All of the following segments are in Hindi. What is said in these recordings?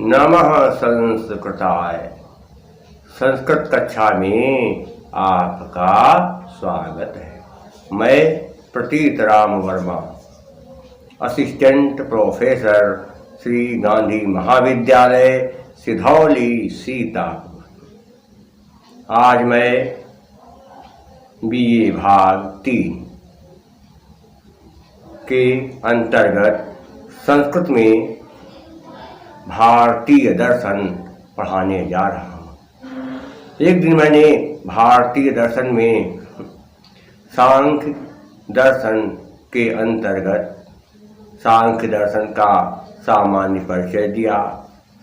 नमः संस्कृताय। संस्कृत कक्षा में आपका स्वागत है। मैं प्रतीत राम वर्मा, असिस्टेंट प्रोफेसर, श्री गांधी महाविद्यालय, सिधौली, सीतापुर। आज मैं बीए भाग 3 के अंतर्गत संस्कृत में भारतीय दर्शन पढ़ाने जा रहा हूँ। एक दिन मैंने भारतीय दर्शन में सांख्य दर्शन के अंतर्गत सांख्य दर्शन का सामान्य परिचय दिया।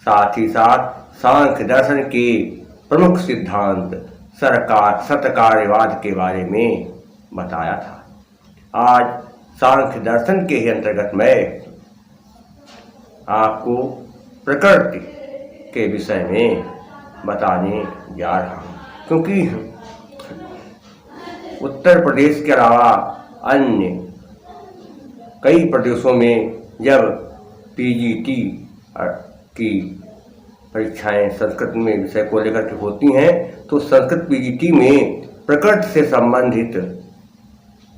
साथ ही साथ सांख्य दर्शन के प्रमुख सिद्धांत सतकार्यवाद के बारे में बताया था। आज सांख्य दर्शन के ही अंतर्गत मैं आपको प्रकृति के विषय में बताने जा रहा हूँ, क्योंकि उत्तर प्रदेश के अलावा अन्य कई प्रदेशों में जब पीजीटी की परीक्षाएं संस्कृत में विषय को लेकर के होती हैं तो संस्कृत पीजीटी में प्रकृति से संबंधित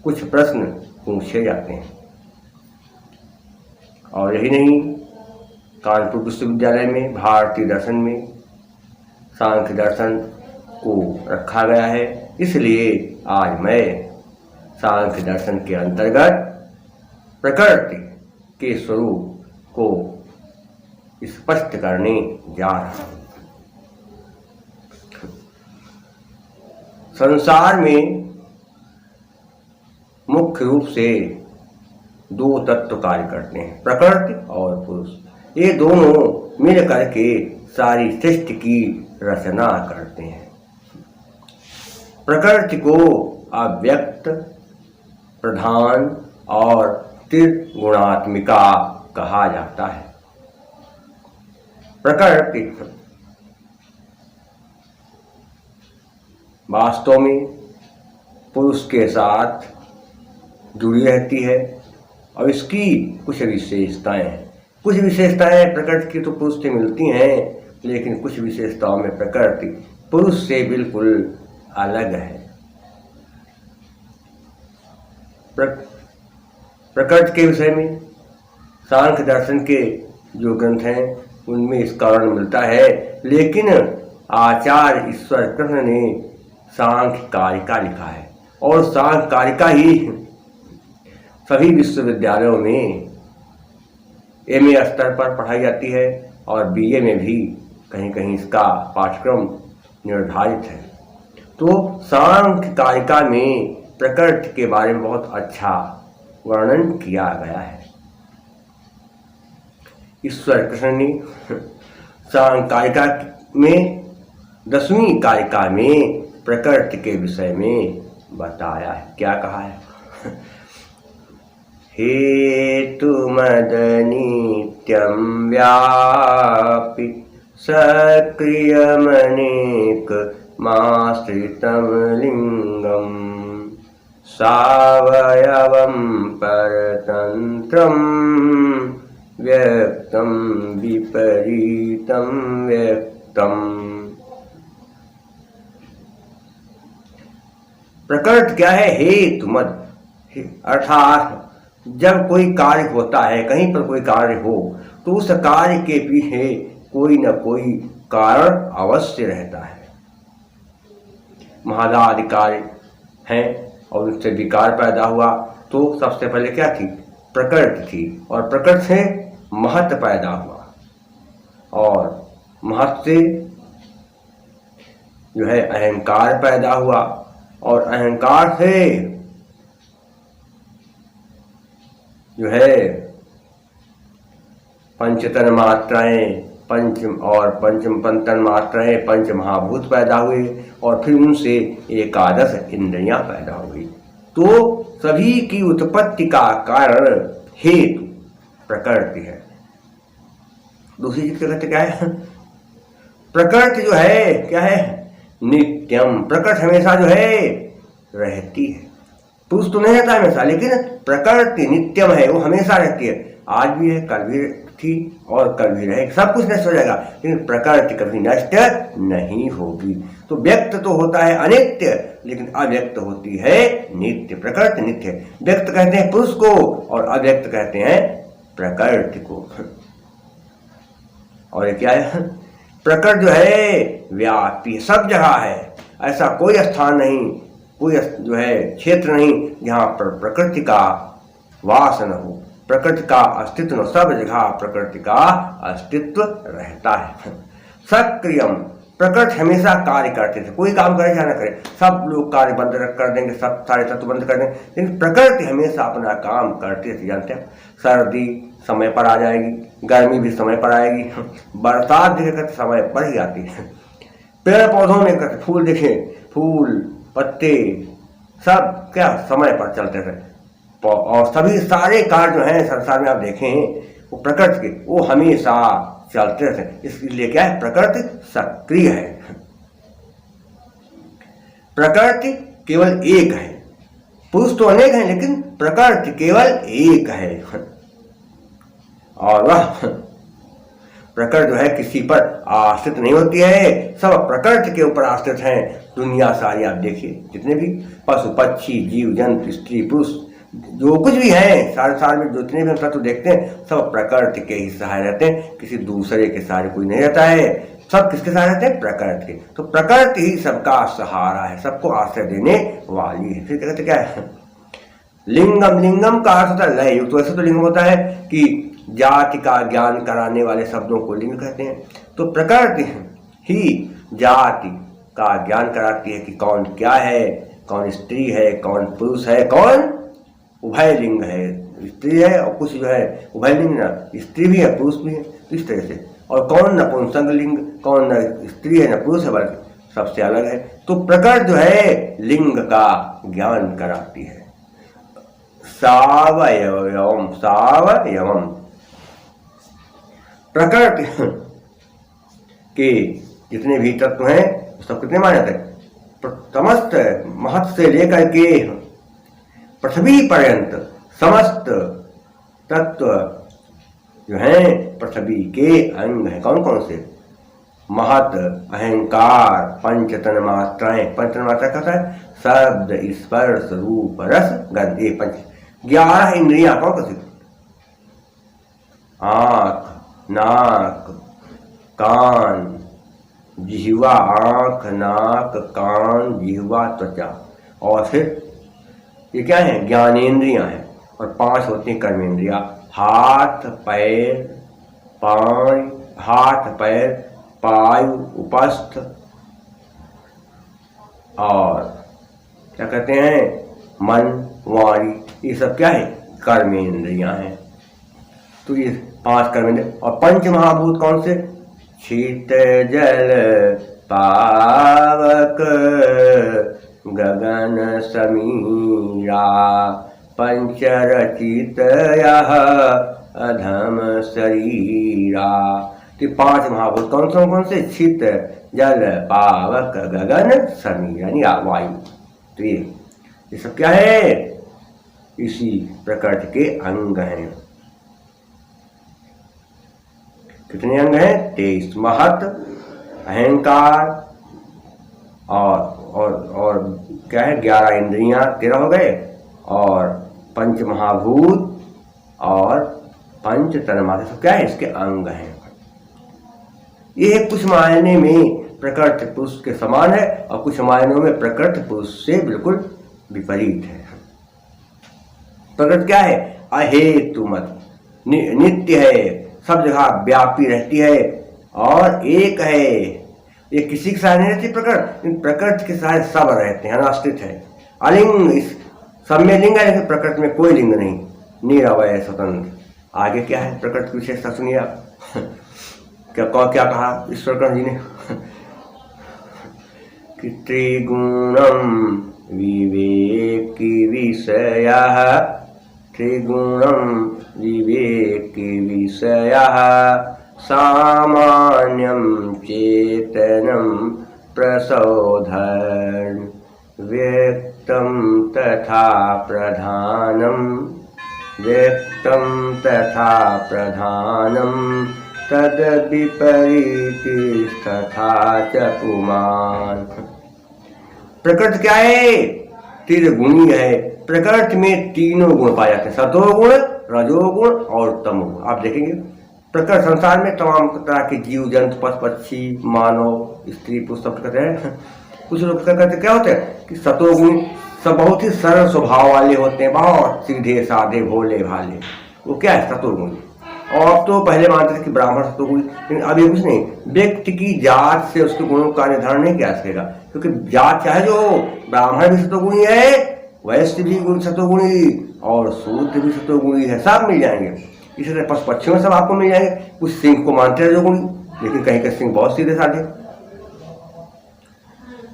कुछ प्रश्न पूछे जाते हैं। और यही नहीं, कानपुर विश्वविद्यालय में भारतीय दर्शन में सांख्य दर्शन को रखा गया है। इसलिए आज मैं सांख्य दर्शन के अंतर्गत प्रकृति के स्वरूप को स्पष्ट करने जा रहा हूँ। संसार में मुख्य रूप से दो तत्व कार्य करते हैं, प्रकृति और पुरुष। ये दोनों मिल करके सारी सृष्टि की रचना करते हैं। प्रकृति को अव्यक्त, प्रधान और त्रिगुणात्मिका कहा जाता है। प्रकृति वास्तव में पुरुष के साथ जुड़ी रहती है और इसकी कुछ विशेषताएं हैं। कुछ विशेषताएं प्रकृति की तो पुरुष से मिलती हैं, लेकिन कुछ विशेषताओं में प्रकृति पुरुष से बिल्कुल अलग है। प्रकृति के विषय में सांख्य दर्शन के जो ग्रंथ हैं उनमें इसका वर्णन मिलता है, लेकिन आचार्य ईश्वर कृष्ण ने सांख्य कारिका लिखा है और सांख्य कारिका ही सभी विश्वविद्यालयों में एमए स्तर पर पढ़ाई जाती है और बीए में भी कहीं कहीं इसका पाठ्यक्रम निर्धारित है। तो सांख्य कारिका में प्रकृति के बारे में बहुत अच्छा वर्णन किया गया है। ईश्वर कृष्ण ने सांख्य कारिका में 10वीं कारिका में प्रकृति के विषय में बताया है। क्या कहा है? हेतु मदनित्यं व्यापि सक्रियमनेकमाश्रितं लिंगं सावयवं परतंत्रं व्यक्तं विपरीतं व्यक्तम्। प्रकृति क्या है? हेतु मद, अर्थात जब कोई कार्य होता है, कहीं पर कोई कार्य हो तो उस कार्य के पीछे कोई न कोई कारण अवश्य रहता है। महादादि कार्य हैं और उससे विकार पैदा हुआ तो सबसे पहले क्या थी? प्रकृति थी, और प्रकृति से महत्व पैदा हुआ और महत्व से जो है अहंकार पैदा हुआ और अहंकार से जो है पंचतन मात्राएं, पंचम और पंचम पंचन मात्राएं, पंच महाभूत पैदा हुए और फिर उनसे एकादश इंद्रियां पैदा हुई। तो सभी की उत्पत्ति का कारण हेतु प्रकृति है। दूसरी चीज कहते क्या है? प्रकृति जो है क्या है? नित्यम। प्रकृति हमेशा जो है रहती है। पुरुष तो नहीं रहता हमेशा, लेकिन प्रकृति नित्यम है, वो हमेशा रहती है। आज भी है, कल भी थी और कल भी रहेगी, सब कुछ नष्ट हो जाएगा, लेकिन प्रकृति कभी नष्ट नहीं होगी। तो व्यक्त तो होता है अनित्य, लेकिन अव्यक्त होती है नित्य। प्रकृति नित्य है। व्यक्त कहते हैं पुरुष को और अव्यक्त कहते हैं प्रकृति को। और ये क्या है? प्रकृति जो है व्यापी, सब जगह है, ऐसा कोई स्थान नहीं, कोई जो है क्षेत्र नहीं जहाँ पर प्रकृति का वास न हो, प्रकृति का अस्तित्व न। सब जगह प्रकृति का अस्तित्व रहता है। सक्रियम, प्रकृति हमेशा कार्य करते थे, कोई काम करे या न करे, सब लोग कार्य बंद कर देंगे, सब सारे तत्व बंद कर देंगे, लेकिन प्रकृति हमेशा अपना काम करते थे। जानते हैं, सर्दी समय पर आ जाएगी, गर्मी भी समय पर आएगी, बरसात देखे समय पर ही आती है। पेड़ पौधों में करते, फूल देखे, फूल पत्ते सब क्या समय पर चलते थे। और सभी सारे कार्य जो हैं संसार में आप देखें वो प्रकृति के, वो हमेशा चलते थे। इसलिए क्या है? प्रकृति सक्रिय है। प्रकृति केवल एक है, पुरुष तो अनेक हैं, लेकिन प्रकृति केवल एक है। और वह प्रकृति जो है किसी पर आश्रित नहीं होती है, सब प्रकृति के ऊपर आश्रित हैं। दुनिया सारी आप देखिए, जितने भी पशु पक्षी जीव जंतु स्त्री पुरुष जो कुछ भी है, सारे में जितने भी हम तत्व देखते हैं, सब प्रकृति के ही सहारे रहते हैं, किसी दूसरे के सहारे कोई नहीं रहता है। सब किसके सहारे रहते हैं? प्रकृति के। तो प्रकृति ही सबका सहारा है, सबको आश्रय देने वाली है। फिर कहते क्या है? लिंगम, लिंगम का अर्थ होता है लय युक्त। वैसे तो लिंगम होता है कि जाति का ज्ञान कराने वाले शब्दों को लिंग कहते हैं। तो प्रकृति ही जाति का ज्ञान कराती है कि कौन क्या है, कौन स्त्री है, कौन पुरुष है, कौन उभय लिंग है, स्त्री है और कुछ जो है उभय लिंग ना, स्त्री भी है पुरुष भी है, तो इस तरह से। और कौन नपुंसक लिंग, कौन न स्त्री है न पुरुष है, बल्कि सबसे अलग है। तो प्रकृति जो है लिंग का ज्ञान कराती है। सावयवम, सावयवम, प्रकृति के जितने भी तत्व हैं सब कितने माने जाते हैं? समस्त महत से लेकर के पृथ्वी पर्यंत समस्त तत्व जो हैं पृथ्वी के अंग हैं। कौन कौन से? महत, अहंकार, पंच तन्मात्राएं। पंच तन्मात्रा कहता है शब्द स्पर्श रूप रस गंध, ये पंच 11 इंद्रियां। कौन कौन सी? आंख, नाक, कान, जिह्वा, आंख नाक कान जिह्वा त्वचा। और फिर ये क्या है? ज्ञानेंद्रियां हैं। और 5 होती हैं कर्मेंद्रियां, हाथ पैर पांव, हाथ पैर पायु उपस्थ, और क्या कहते हैं? मन वाणी। ये सब क्या है? कर्मेंद्रियां हैं। तो ये 5 कर्मेंद्रिय। और पंच महाभूत कौन से? शीत जल पावक गगन समीरा पंचरचित अधम शरीरा। तो 5 महाभूत कौन से? शीत जल पावक गगन समीर यानी वायु। तो ये सब क्या है? इसी प्रकृति के अंग हैं। कितने अंग हैं? 23। महत, अहंकार और क्या है? 11 इंद्रियां, 13 हो गए, और पंच महाभूत और पंच तन्मात्रा, सब क्या है? इसके अंग हैं। ये कुछ मायने में प्रकृति पुरुष के समान है और कुछ मायनों में प्रकृति पुरुष से बिल्कुल विपरीत है। प्रकृति क्या है? अहेतुमत, नित्य है, सब जगह व्यापी रहती है और एक है। ये किसी के सहारे नहीं रहती प्रकृति, प्रकृति के सहारे सब रहते हैं, अनाश्रित है। अलिंग, इस सब में लिंग है लेकिन प्रकृति में कोई लिंग नहीं, निरवय स्वतंत्र। आगे क्या है प्रकृति की विशेषता सुनिए आप। क्या कहा ईश्वर कर्ण जी ने? कि त्रिगुणम विवेकी विषयः, त्रिगुणम विवेकी विषयः सामान्यं चेतनं प्रसौधर्म व्यक्तं तथा प्रधानम व्यक्तं तथा प्रधानं तद विपरीतिस्तथा च पुमान्। प्रकृति क्या है? त्रिगुणी है। प्रकृति में तीनों गुण पाए जाते हैं, सतोगुण, रजोगुण और तमोगुण। आप देखेंगे प्रकृति संसार में तमाम तरह के जीव जंतु, पशु पक्षी, मानव, स्त्री पुरुष सब कहते हैं। कुछ लोग कहते क्या होते हैं कि सतोगुण सब बहुत ही सरल स्वभाव वाले होते हैं, बहुत सीधे साधे भोले भाले, वो क्या है? सतोगुण। और अब तो पहले मानते थे कि ब्राह्मण सतोगुण, लेकिन अभी कुछ नहीं। व्यक्ति की जात से उसके गुणों का निर्धारण नहीं किया सकेगा, क्योंकि जात चाहे जो हो, ब्राह्मण भी सतोगुणी है, वैश्य भी सतोगुणी और शूद्र भी सतोगुणी है, सब मिल जाएंगे। इसी तरह पशु पक्षियों में सब आपको मिल जाएंगे। कुछ सिंह को मानते हैं रजोगुणी, लेकिन कहीं के सिंह बहुत सीधे साधे।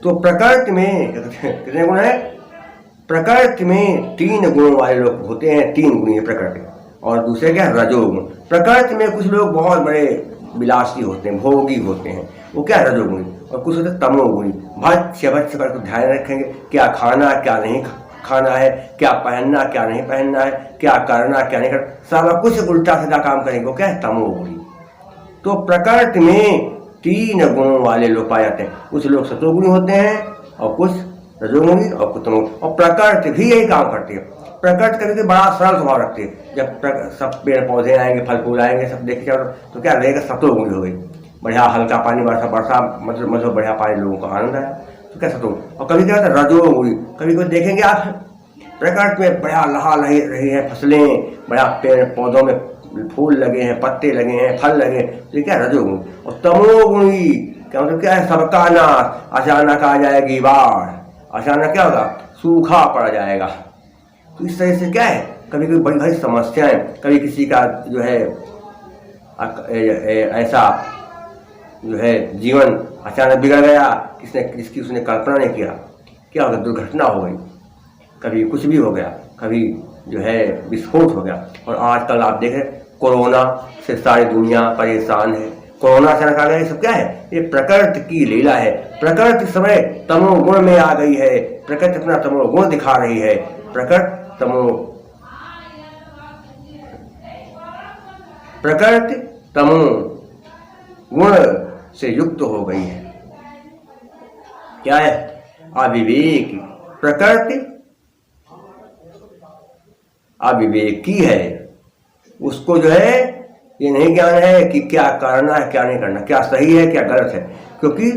तो प्रकृति में कितने गुण है? प्रकृति में 3 गुणों वाले लोग होते हैं, 3 गुणी है प्रकृति। और दूसरे क्या है? रजोगुण। प्रकृति में कुछ लोग बहुत बड़े विलासी होते हैं, भोगी होते हैं, वो क्या है? रजोगुणी। और कुछ होते हैं तमोगुणी, भक्ष्य कर ध्यान रखेंगे क्या खाना क्या नहीं खाना है, क्या पहनना क्या नहीं पहनना है, क्या करना क्या नहीं करना, सब कुछ उल्टा सीधा काम करेंगे, वो क्या है? तमोगुणी। तो प्रकृति में 3 गुणों वाले लोग पाए जाते हैं। कुछ लोग सतोगुणी होते हैं और कुछ रजोगुणी और कुछ तमोगुणी। और प्रकृति भी यही काम करती है। प्रकृति कभी बड़ा सरल स्वभाव रखती है। जब सब पेड़ पौधे आएंगे, फल फूल आएंगे, सब देख तो क्या रहेगा? सतोगुणी हो गई। बढ़िया हल्का पानी, वर्षा मतलब बढ़िया पानी, लोगों को आनंद आया, तो क्या सतोगुणी। और कभी क्या होता है? रजोगुणी। कभी कोई देखेंगे आप प्रकृति में बढ़िया लहा रही है फसलें, बढ़िया पेड़ पौधों में फूल लगे हैं, पत्ते लगे हैं, फल लगे, तो क्या? रजोगुणी। और तमोगुणी क्या मतलब? क्या है? सबका नाश, अचानक आ जाएगी बाढ़, अचानक क्या होगा? सूखा पड़ जाएगा। तो इस तरह से क्या है? कभी कभी बड़ी भारी समस्याएं, कभी किसी का जो है ऐसा जो है जीवन अचानक बिगड़ गया, जिसकी उसने कल्पना नहीं किया, क्या होगा? दुर्घटना हो गई, कभी कुछ भी हो गया, कभी जो है विस्फोट हो गया। और आजकल आप देख रहे हैं कोरोना से सारी दुनिया परेशान है। कोरोना अचानक आ गया, ये सब क्या है? ये प्रकृति की लीला है। प्रकृति समय तमोगुण में आ गई है, प्रकृति अपना तमोगुण दिखा रही है। प्रकृति तमो गुण से युक्त हो गई है। क्या है? अविवेक। प्रकृति अविवेकी है, उसको जो है ये नहीं ज्ञान है कि क्या करना है क्या नहीं करना, क्या सही है क्या गलत है। क्योंकि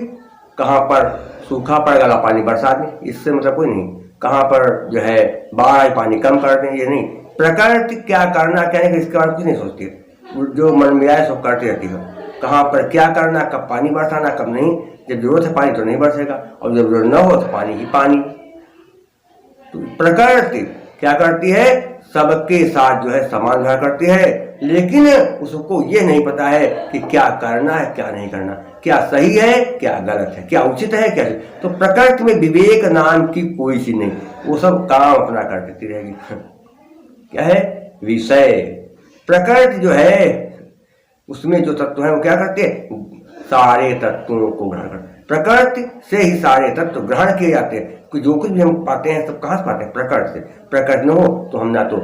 कहाँ पर सूखा पड़ गया पानी बरसात में, इससे मतलब कोई नहीं। कहाँ पर जो है बाढ़ आई, पानी कम कर दें, ये नहीं। प्रकृति क्या करना क्या नहीं, इसके बारे में कुछ नहीं सोचती। जो मन में आए सब करती रहती है। कहाँ पर क्या करना, कब पानी बरसाना कब नहीं। जब जरूरत है पानी तो नहीं बरसेगा, और जब जरूरत न हो तो पानी ही पानी। तो प्रकृति क्या करती है? सबके साथ जो है समान व्यवहार करती है, लेकिन उसको ये नहीं पता है कि क्या करना है क्या नहीं करना, क्या सही है क्या गलत है, क्या उचित है क्या। तो प्रकृति में विवेक नाम की कोई चीज नहीं, वो सब काम अपना कर देती रहेगी। क्या है? विषय। प्रकृति जो है उसमें जो तत्व है वो क्या करते हैं? सारे तत्वों को ग्रहण करते हैं। प्रकृति से ही सारे तत्व ग्रहण किए जाते हैं। जो कुछ भी हम पाते हैं सब कहाँ से पाते हैं? प्रकृति से। प्रकृति न हो तो हम ना तो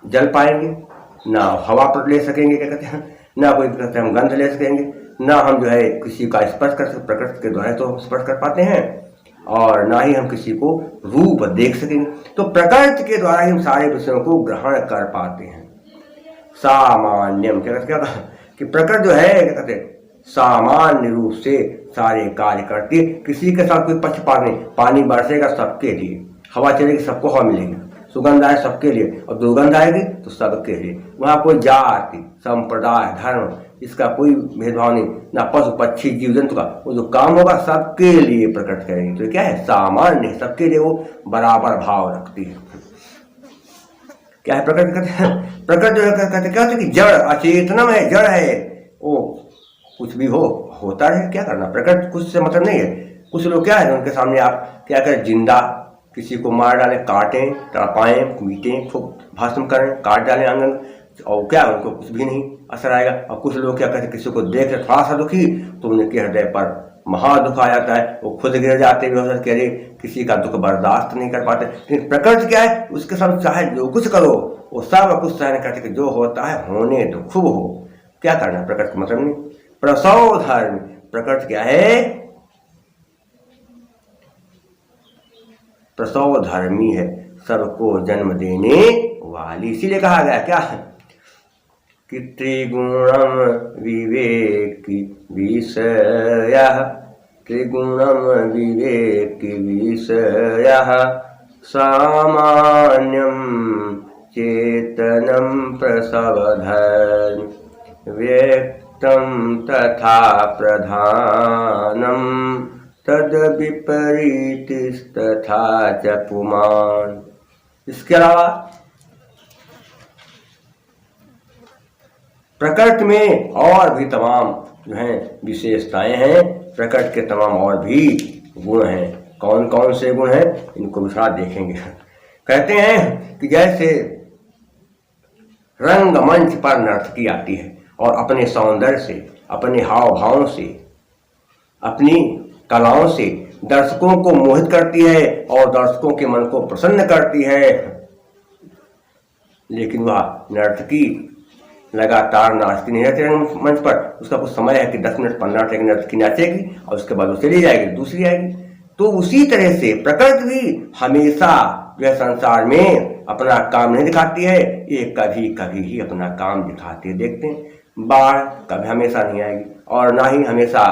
जल पाएंगे, ना हवा पर ले सकेंगे, क्या कहते हैं, ना कोई कहते हैं हम गंध ले सकेंगे, ना हम जो है किसी का स्पर्श कर सकते। प्रकृति के द्वारा तो हम स्पर्श कर पाते हैं, और ना ही हम किसी को रूप देख सकेंगे। तो प्रकृति के द्वारा ही हम सारे विषयों को ग्रहण कर पाते हैं। सामान्यम क्या कहा कि प्रकृति जो है क्या कहते हैं सामान्य रूप से सारे कार्य करती है। किसी के साथ कोई पक्षपात नहीं। पानी बरसेगा सबके लिए, हवा चलेगी सबको हवा मिलेगी, सुगंध आए सबके लिए, और दुर्गंध आएगी तो सबके लिए। वहाँ कोई जाति संप्रदाय धर्म इसका कोई भेदभाव नहीं, ना पशु पक्षी जीव जंतु का। वो जो काम होगा सबके लिए प्रकट करेंगे। तो क्या है? सामान्य, सबके लिए वो बराबर भाव रखती है। क्या है प्रकृति? कहते हैं प्रकृति जो कहते क्या होता है कि जड़ अचेतनम है, जड़ है, वो कुछ भी होता है, क्या करना। प्रकृति कुछ से मतलब नहीं है। कुछ लोग क्या है उनके सामने आप क्या करें, जिंदा किसी को मार डालें, काटें, तड़पाएं, मीटें, खूब भाषण करें, काट डालें आंगन, और क्या उनको कुछ भी नहीं असर आएगा। और कुछ लोग क्या कहते किसी को देख थोड़ा सा दुखी तो उनके हृदय पर महा दुख आ जाता है, वो खुद गिर जाते बेहोश के, अरे किसी का दुख बर्दाश्त नहीं कर पाते। लेकिन प्रकृति क्या है, उसके साथ चाहे जो कुछ करो वो सब कुछ सहन करते कि जो होता है होने दो, खूब हो, क्या करना है प्रकृति मतलब नहीं। प्रसव धर्म, प्रकृति क्या है, प्रसव धर्मी है, सबको जन्म देने वाली। इसीलिए कहा गया क्या कि त्रिगुणम विवेकी विषयः, त्रिगुणम विवेकी विषयः सामान्यं चेतनं प्रसवधर्म व्यक्तं तथा प्रधानं तद विपरीतस्तथा च पुमान्। इसके अलावा प्रकृति में और भी तमाम जो हैं विशेषताएं हैं, प्रकृति के तमाम और भी गुण हैं। कौन कौन से गुण हैं इनको विस्तार देखेंगे। कहते हैं कि जैसे रंगमंच पर नर्तकी आती है और अपने सौंदर्य से, अपने हाव भावों से, अपनी कलाओं से दर्शकों को मोहित करती है और दर्शकों के मन को प्रसन्न करती है, लेकिन वह नर्तकी लगातार नाचती नहीं रहती मंच पर। उसका कुछ समय है कि 10 मिनट 15 मिनट नर्तकी नाचेगी और उसके बाद वो चली जाएगी, दूसरी आएगी। तो उसी तरह से प्रकृति भी हमेशा जो है संसार में अपना काम नहीं दिखाती है, ये कभी कभी ही अपना काम दिखाती है। देखते हैं बाढ़ कभी हमेशा नहीं आएगी और ना ही हमेशा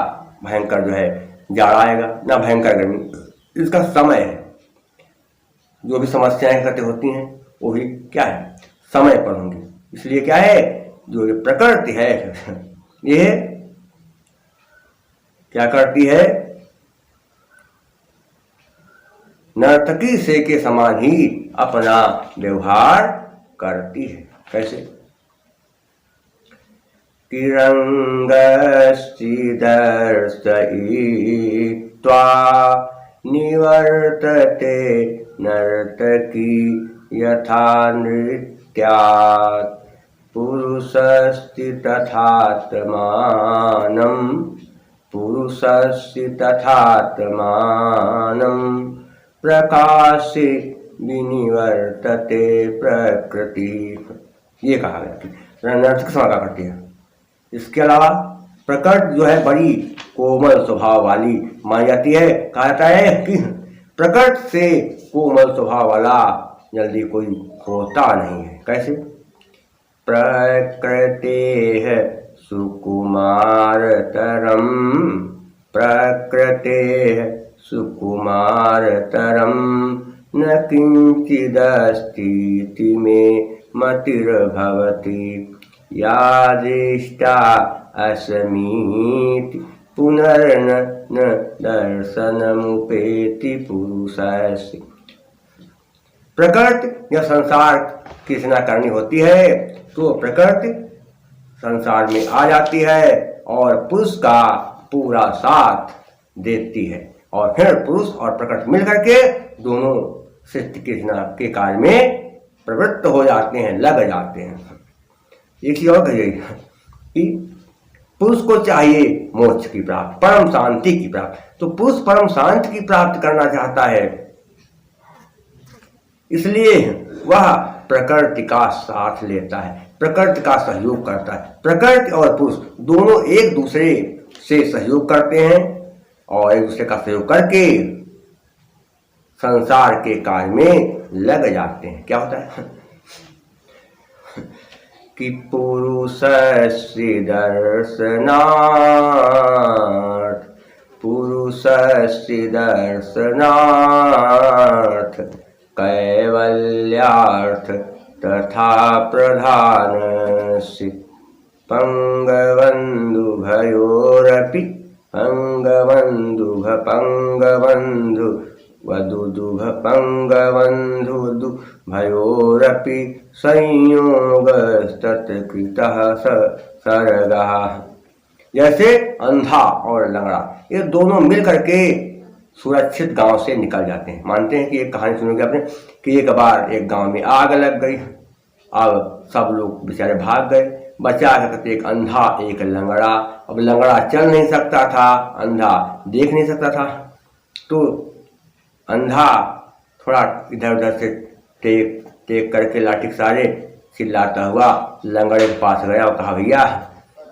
भयंकर जो है जाड़ा आएगा, ना भयंकर गर्मी। इसका समय है। जो भी समस्याएं कहते होती हैं वो भी क्या है, समय पर होंगी। इसलिए क्या है, जो ये प्रकृति है ये क्या करती है, नर्तकी से के समान ही अपना व्यवहार करती है। कैसे, तिरंगस्थिदर्शयित्वा निवर्तते नर्तकी यथा नृत्यात् पुरुषस्ति तथात्मानं, पुरुषस्ति तथात्मानं प्रकाशे विनिवर्तते प्रकृति। ये कहा गया कि नर्तकी समागा करती है। इसके अलावा प्रकृति जो है बड़ी कोमल स्वभाव वाली मानी जाती है। कहा जाता है कि प्रकृति से कोमल स्वभाव वाला जल्दी कोई होता नहीं है। कैसे, प्रकृतेः सुकुमारतरं, प्रकृतेः सुकुमारतरं न किंचिदस्तीति में मतिर्भवति यादृष्टा अस्मीति पुनर्न न दर्शनमुपेति पुरुषस्य। प्रकृति या संसार की रचना करनी होती है तो प्रकृति संसार में आ जाती है और पुरुष का पूरा साथ देती है और फिर पुरुष और प्रकृति मिलकर के दोनों सृष्टि की रचना के कार्य में प्रवृत्त हो जाते हैं, लग जाते हैं। एक चीज और कहिए कि पुरुष को चाहिए मोक्ष की प्राप्ति, परम शांति की प्राप्ति। तो पुरुष परम शांति की प्राप्ति करना चाहता है, इसलिए वह प्रकृति का साथ लेता है, प्रकृति का सहयोग करता है। प्रकृति और पुरुष दोनों एक दूसरे से सहयोग करते हैं और एक दूसरे का सहयोग करके संसार के कार्य में लग जाते हैं। क्या होता है कि पुरुषस्य दर्शनार्थ, पुरुषस्य दर्शनार्थ कैवल्यार्थ तथा प्रधानस्य पंगबंधुभयोरपि, पंगबंधुभ पंगबंधु वधुदुभ पंगबंधु भयोरपि संयोगस्तत्कृतः सर्गः। जैसे अंधा और लंगड़ा ये दोनों मिल करके सुरक्षित गांव से निकल जाते हैं। मानते हैं कि एक कहानी सुनोगे आपने कि एक बार एक गांव में आग लग गई। अब सब लोग बेचारे भाग गए बचा कहते एक अंधा एक लंगड़ा। अब लंगड़ा चल नहीं सकता था, अंधा देख नहीं सकता था, तो अंधा थोड़ा इधर उधर से टेक टेक करके लाठी के सहारे चिल्लाता हुआ लंगड़े के पास गया और कहा, भैया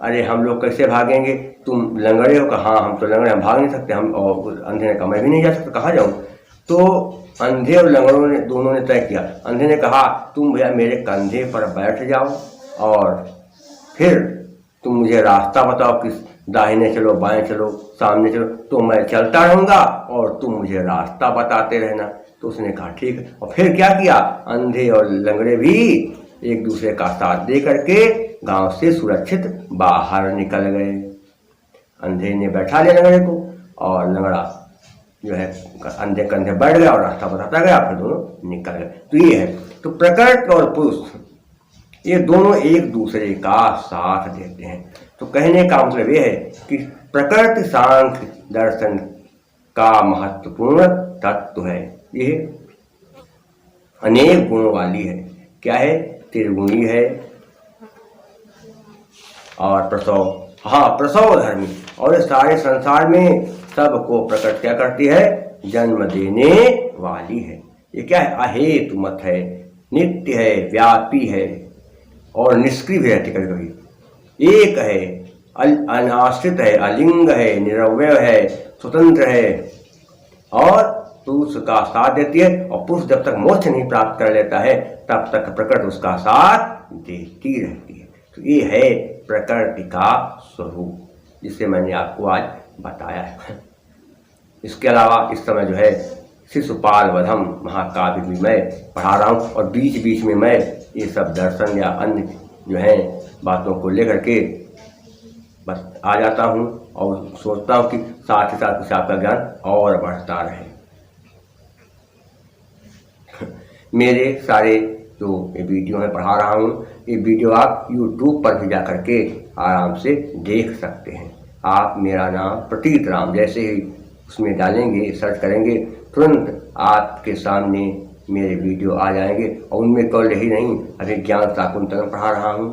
अरे हम लोग कैसे भागेंगे, तुम लंगड़े हो? कहा हाँ हम तो लंगड़े, हम भाग नहीं सकते। हम और अंधे ने कहा मैं भी नहीं जा सकता, कहाँ जाऊँ? तो अंधे और लंगड़ों ने दोनों ने तय किया। अंधे ने कहा तुम भैया मेरे कंधे पर बैठ जाओ और फिर तुम मुझे रास्ता बताओ, किस दाहिने चलो बाएं चलो सामने चलो, तो मैं चलता रहूँगा और तुम मुझे रास्ता बताते रहना। तो उसने कहा ठीक है। और फिर क्या किया, अंधे और लंगड़े भी एक दूसरे का साथ दे करके गांव से सुरक्षित बाहर निकल गए। अंधे ने बैठा लिया लंगड़े को और लंगड़ा जो है अंधे कंधे बैठ गया और रास्ता बताता गया, फिर दोनों निकल गए। तो ये है, तो प्रकृति और पुरुष ये दोनों एक दूसरे का साथ देते हैं। तो कहने का मतलब ये है कि प्रकृति सांख्य दर्शन का महत्वपूर्ण तत्व है। ये अनेक गुणों वाली है। क्या है? त्रिगुणी है और प्रसव, हाँ प्रसव धर्मी। और इस सारे संसार में सबको प्रकृति क्या करती है? जन्म देने वाली है। ये क्या है? अहेतु मत है, नित्य है, व्यापी है और निष्क्रिय भी रहती कभी कभी। एक है, अनाश्रित है, अलिंग है, निरवय है, स्वतंत्र है और पुरुष का साथ देती है। और पुरुष जब तक मोक्ष नहीं प्राप्त कर लेता है तब तक प्रकृति उसका साथ देती रहती है। तो ये है प्रकृति का स्वरूप, जिसे मैंने आपको आज बताया है। इसके अलावा इस समय जो है शिशुपाल वधम महाकाव्य भी मैं पढ़ा रहा हूँ और बीच बीच में मैं ये सब दर्शन या अन्य जो है बातों को लेकर के बस आ जाता हूँ और सोचता हूँ कि साथ ही साथ कुछ आपका ज्ञान और बढ़ता रहे। मेरे सारे जो ये वीडियो में पढ़ा रहा हूँ, ये वीडियो आप YouTube पर भी जा करके आराम से देख सकते हैं। आप मेरा नाम प्रतीत राम जैसे ही उसमें डालेंगे, सर्च करेंगे, तुरंत आपके सामने मेरे वीडियो आ जाएंगे। और उनमें केवल यही नहीं, अभी ज्ञान शाकुंतलम पढ़ा रहा हूँ,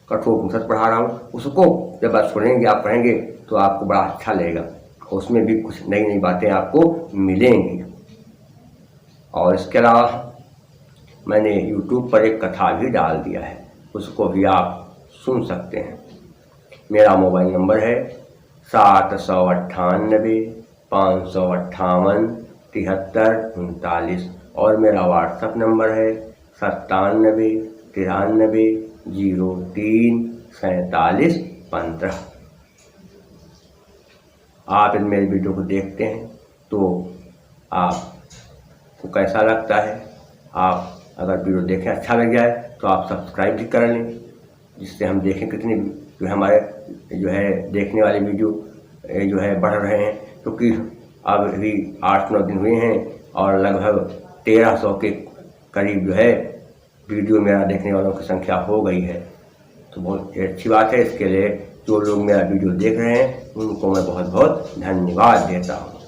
कठोपनिषद पढ़ा रहा हूँ। उसको जब आप सुनेंगे, आप पढ़ेंगे तो आपको बड़ा अच्छा लगेगा। उसमें भी कुछ नई नई बातें आपको मिलेंगी। और इसके अलावा मैंने YouTube पर एक कथा भी डाल दिया है, उसको भी आप सुन सकते हैं। मेरा मोबाइल नंबर है 798 558 7339 और मेरा व्हाट्सएप नंबर है 97 93 03 47 15। आप इन मेरे वीडियो को देखते हैं तो आपको कैसा लगता है? आप अगर वीडियो देखें अच्छा लग जाए तो आप सब्सक्राइब भी कर लें, जिससे हम देखें कितनी जो है हमारे जो है देखने वाले वीडियो जो है बढ़ रहे हैं। क्योंकि अब भी 8-9 दिन हुए हैं और लगभग 1300 के करीब जो है वीडियो मेरा देखने वालों की संख्या हो गई है। तो बहुत अच्छी बात है। इसके लिए जो लोग मेरा वीडियो देख रहे हैं उनको मैं बहुत बहुत धन्यवाद देता हूँ।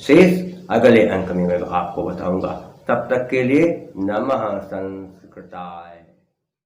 शेष अगले अंक में मैं आपको बताऊँगा। तब तक के लिए नमः संस्कृताय।